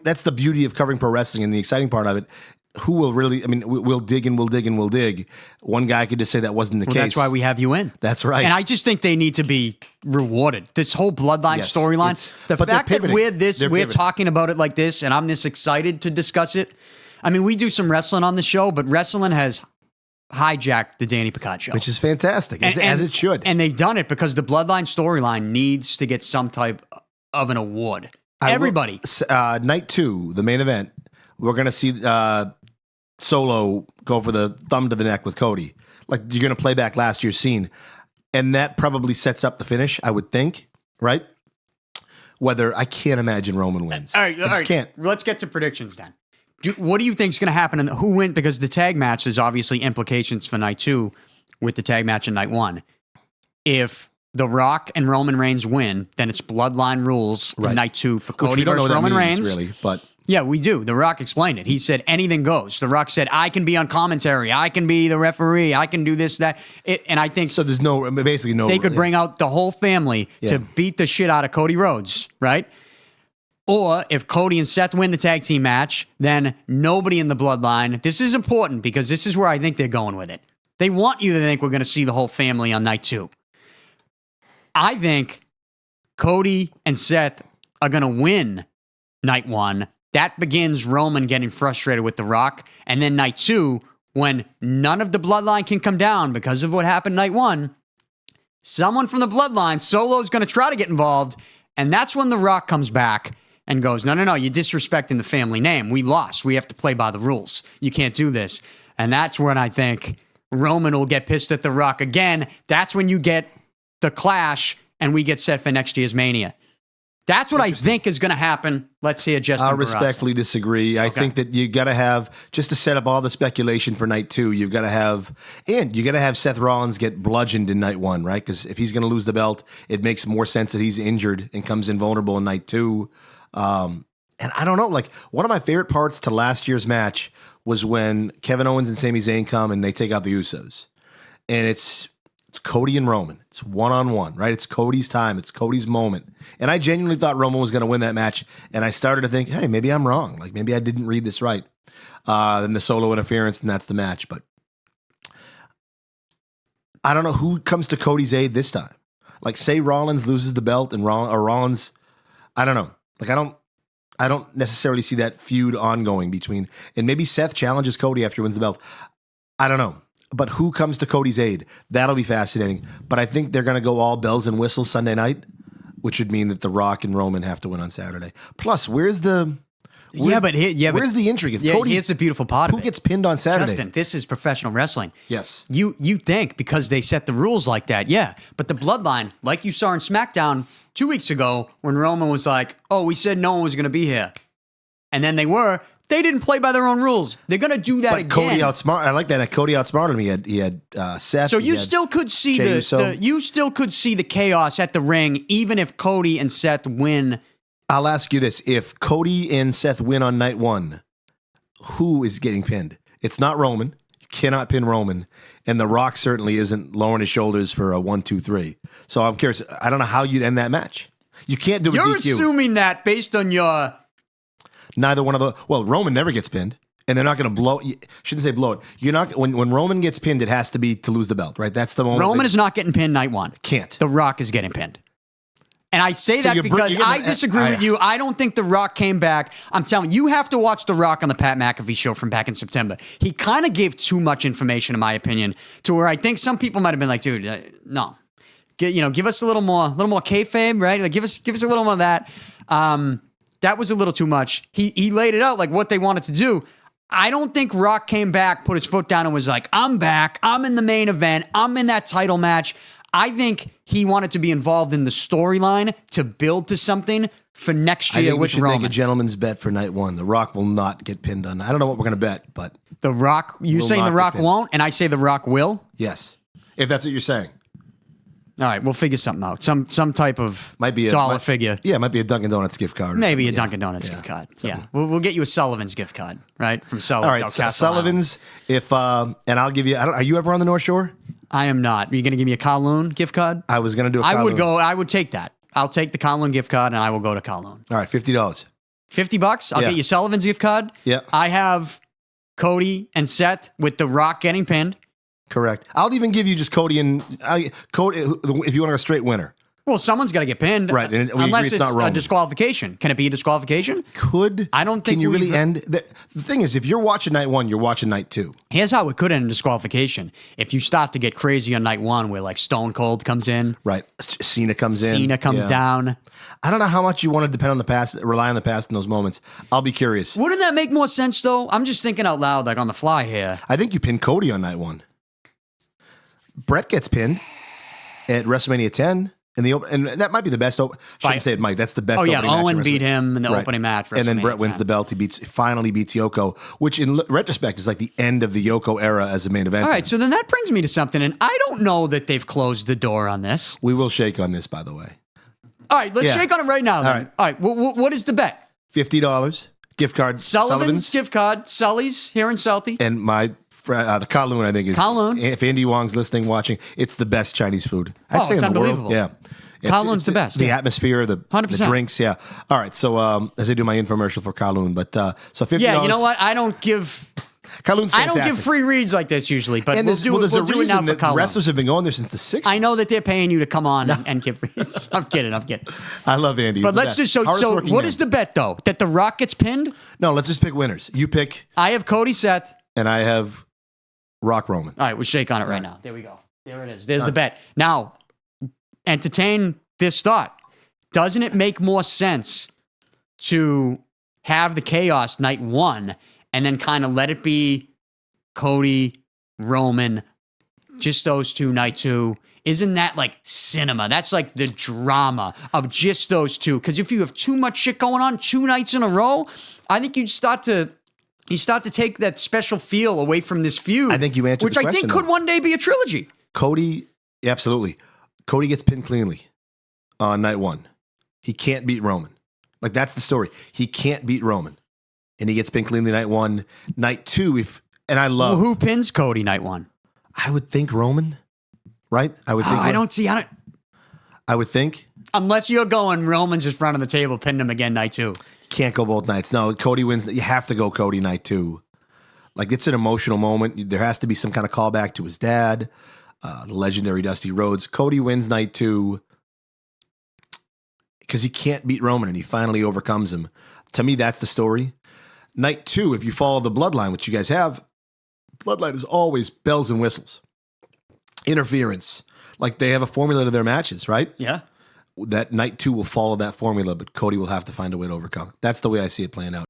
that's the beauty of covering pro wrestling and the exciting part of it. Who will really, I mean, we'll dig and we'll dig and we'll dig. One guy could just say that wasn't the case. That's why we have you in. That's right. And I just think they need to be rewarded. This whole bloodline storyline, the fact that we're talking about it like this and I'm this excited to discuss it. I mean, we do some wrestling on the show, but wrestling has hijacked the Danny Picard show. Which is fantastic, as it should. And they've done it because the bloodline storyline needs to get some type of an award. Everybody. Night 2, the main event, we're going to see Solo go for the thumb to the neck with Cody. Like, you're going to play back last year's scene. And that probably sets up the finish, I would think, right? Whether I can't imagine Roman wins. All right. Can't. Let's get to predictions then. What do you think is going to happen? And who wins? Because the tag match is obviously implications for night 2 with the tag match in night 1. If The Rock and Roman Reigns win, then it's bloodline rules in night 2 for Cody versus Roman Reigns. Really, but yeah, we do. The Rock explained it. He said anything goes. The Rock said, I can be on commentary. I can be the referee. I can do this, that. And I think... So there's basically no... They could bring out the whole family to beat the shit out of Cody Rhodes, right? Or if Cody and Seth win the tag team match, then nobody in the bloodline... This is important because this is where I think they're going with it. They want you to think we're going to see the whole family on night 2. I think Cody and Seth are going to win night 1. That begins Roman getting frustrated with The Rock. And then night 2, when none of the bloodline can come down because of what happened night 1, someone from the bloodline, Solo's going to try to get involved. And that's when The Rock comes back and goes, no, you're disrespecting the family name. We lost. We have to play by the rules. You can't do this. And that's when I think Roman will get pissed at The Rock again. That's when you get the clash and we get set for next year's Mania. That's what I think is going to happen. Let's hear Justin Barrasso. I respectfully disagree. I think that you got to have, just to set up all the speculation for night 2, you've got to have, and you got to have Seth Rollins get bludgeoned in night 1, right? Because if he's going to lose the belt, it makes more sense that he's injured and comes in vulnerable in night 2. And I don't know, like one of my favorite parts to last year's match was when Kevin Owens and Sami Zayn come and they take out the Usos. And it's Cody and Roman. It's one-on-one, right? It's Cody's time. It's Cody's moment. And I genuinely thought Roman was going to win that match. And I started to think, hey, maybe I'm wrong. Like, maybe I didn't read this right. Then the Solo interference, and that's the match. But I don't know who comes to Cody's aid this time. Like, say Rollins loses the belt and Rollins, I don't know. Like, I don't necessarily see that feud ongoing between, and maybe Seth challenges Cody after he wins the belt. I don't know. But who comes to Cody's aid? That'll be fascinating. But I think they're going to go all bells and whistles Sunday night, which would mean that The Rock and Roman have to win on Saturday. Plus, where's the intrigue? If Cody, here's the beautiful part of it. Who gets pinned on Saturday? Justin, this is professional wrestling. Yes. You think because they set the rules like that, yeah. But the bloodline, like you saw in SmackDown 2 weeks ago when Roman was like, oh, we said no one was going to be here. And then they didn't play by their own rules. They're going to do that again. Cody I like that. Cody outsmarted him. He had Seth. So you still could see the chaos at the ring, even if Cody and Seth win. I'll ask you this: if Cody and Seth win on night 1, who is getting pinned? It's not Roman. You cannot pin Roman, and The Rock certainly isn't lowering his shoulders for a 1, 2, 3. So I'm curious. I don't know how you'd end that match. You can't do it. You're DQ. Assuming that based on your. Neither one of the. Well, Roman never gets pinned, and they're not going to blow. Shouldn't say blow it. You're not when Roman gets pinned, it has to be to lose the belt, right? That's the moment. Roman is not getting pinned night 1. Can't. The Rock is getting pinned, and I say that because I disagree with you. I don't think The Rock came back. I'm telling you, you have to watch The Rock on the Pat McAfee show from back in September. He kind of gave too much information, in my opinion, to where I think some people might have been like, "Dude, no, give us a little more kayfabe, right? Like, give us a little more of that." That was a little too much. He laid it out like what they wanted to do. I don't think Rock came back, put his foot down, and was like, I'm back. I'm in the main event. I'm in that title match. I think he wanted to be involved in the storyline to build to something for next year with Roman. Make a gentleman's bet for night 1. The Rock will not get pinned on. I don't know what we're going to bet, but The Rock. You saying The Rock won't, and I say The Rock will? Yes, if that's what you're saying. All right, we'll figure something out. Some type of dollar figure. Yeah, it might be a Dunkin' Donuts gift card. Maybe a Dunkin' Donuts gift card. Yeah, we'll get you a Sullivan's gift card, right? From Sullivan's. All right, Sullivan's. If and I'll give you. Are you ever on the North Shore? I am not. Are you going to give me a Kowloon gift card? I was going to do a Kowloon. I would take that. I'll take the Kowloon gift card and I will go to Kowloon. All right, $50. $50. I'll Yeah. get you Sullivan's gift card. Yeah. I have Cody and Seth with The Rock getting pinned. Correct. I'll even give you just Cody and Cody if you want a straight winner. Well, someone's got to get pinned. Right, and we agree unless it's it's not a Roman. disqualification. Can it be a disqualification? I don't think. Can you really we've- end? The thing is, if you're watching night 1, you're watching night 2. Here's how it could end in disqualification. If you start to get crazy on night 1 where like Stone Cold comes in. Right. Cena comes in. Cena comes down. I don't know how much you want to depend on the past, rely on the past in those moments. I'll be curious. Wouldn't that make more sense though? I'm just thinking out loud, like on the fly here. I think you pin Cody on night 1. Brett gets pinned at WrestleMania 10. And that might be the best. Shouldn't say it might. That's the best. Oh yeah, opening match Owen in beat WrestleMania. him in the Right. opening match. And then WrestleMania Brett wins 10. the belt. He finally beats Yoko, which in retrospect is like the end of the Yoko era as a main event. All right, so then that brings me to something, and I don't know that they've closed the door on this. We will shake on this, by the way. All right, let's shake on it right now. Then. All right. What is the bet? $50 gift card. Sullivan's gift card. Sully's here in Salty. And my the Kowloon, I think is Kowloon. If Andy Wong's listening, watching, it's the best Chinese food. I'd say It's in the world. unbelievable. Yeah. Kowloon's the best. The atmosphere, the 100%. drinks, yeah. All right, so as I do my infomercial for Kowloon, but so $50. Yeah, you know what? I don't give Kowloon's fantastic. I don't give free reads like this usually, but And we'll do there's a it now reason for that Kowloon. wrestlers have been going there since the 60s. I know that they're paying you to come on and give reads. I'm kidding. I love Andy. But let's just so what is the bet though? That The Rock gets pinned? No, let's just pick winners. You pick, I have Cody Seth. and I have Rock Roman. All right, we'll shake on it right now. There we go. There it is. There's the bet. Now, entertain this thought. Doesn't it make more sense to have the chaos night 1 and then kind of let it be Cody, Roman, just those two night 2? Isn't that like cinema? That's like the drama of just those two. Because if you have too much shit going on 2 nights in a row, I think you start to take that special feel away from this feud. I think you answered which the I think question, could though. one day be a trilogy. Cody, absolutely. Cody gets pinned cleanly on night 1. He can't beat Roman. Like, that's the story. He can't beat Roman. And he gets pinned cleanly night 1. Night 2, Well, who pins Cody night 1? I would think Roman, right? I would think. I would think. Unless you're going Roman's just front of the table, pin him again night 2. Can't go both nights. No, Cody wins. You have to go Cody night 2. Like, it's an emotional moment. There has to be some kind of callback to his dad, the legendary Dusty Rhodes. Cody wins night 2 because he can't beat Roman, and he finally overcomes him. To me, that's the story. Night 2, if you follow the bloodline, which you guys have, bloodline is always bells and whistles, interference. Like, they have a formula to their matches, right? Yeah. That night 2 will follow that formula, but Cody will have to find a way to overcome it. That's the way I see it playing out.